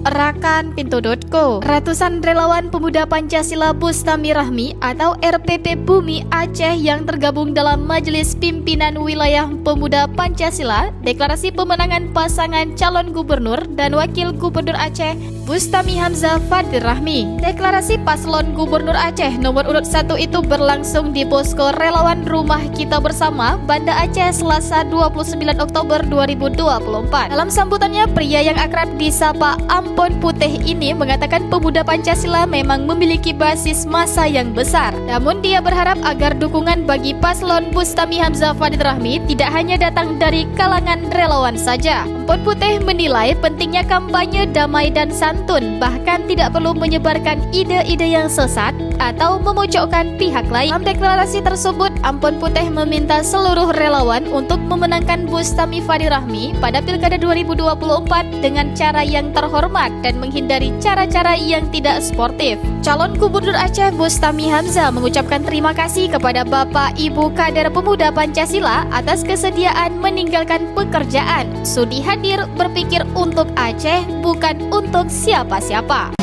rakanpintu.co. Ratusan relawan pemuda Pancasila Bustami Rahmi atau RPP Bumi Aceh yang tergabung dalam Majelis Pimpinan Wilayah Pemuda Pancasila deklarasi pemenangan pasangan calon gubernur dan wakil gubernur Aceh Bustami Hamzah Fadir Rahmi. Deklarasi paslon gubernur Aceh nomor urut 1 itu berlangsung di posko relawan Rumah Kita Bersama, Banda Aceh, Selasa 29 Oktober 2024. Dalam sambutannya, pria yang akrab disapa Ampon Putih ini mengatakan pemuda Pancasila memang memiliki basis massa yang besar. Namun dia berharap agar dukungan bagi paslon Bustami Hamzah Fadir Rahmi tidak hanya datang dari kalangan relawan saja. Ampon Putih menilai pentingnya kampanye damai dan santun, bahkan tidak perlu menyebarkan ide-ide yang sesat atau memojokkan pihak lain. Dalam deklarasi tersebut, Ampon Putih meminta seluruh relawan untuk memenangkan Bustami Fadir Rahmi pada Pilkada 2024 dengan cara yang terhormat dan menghindari cara-cara yang tidak sportif. Calon Gubernur Aceh Bustami Hamzah mengucapkan terima kasih kepada Bapak Ibu kader pemuda Pancasila atas kesediaan meninggalkan pekerjaan, sudi hadir berpikir untuk Aceh bukan untuk siapa-siapa.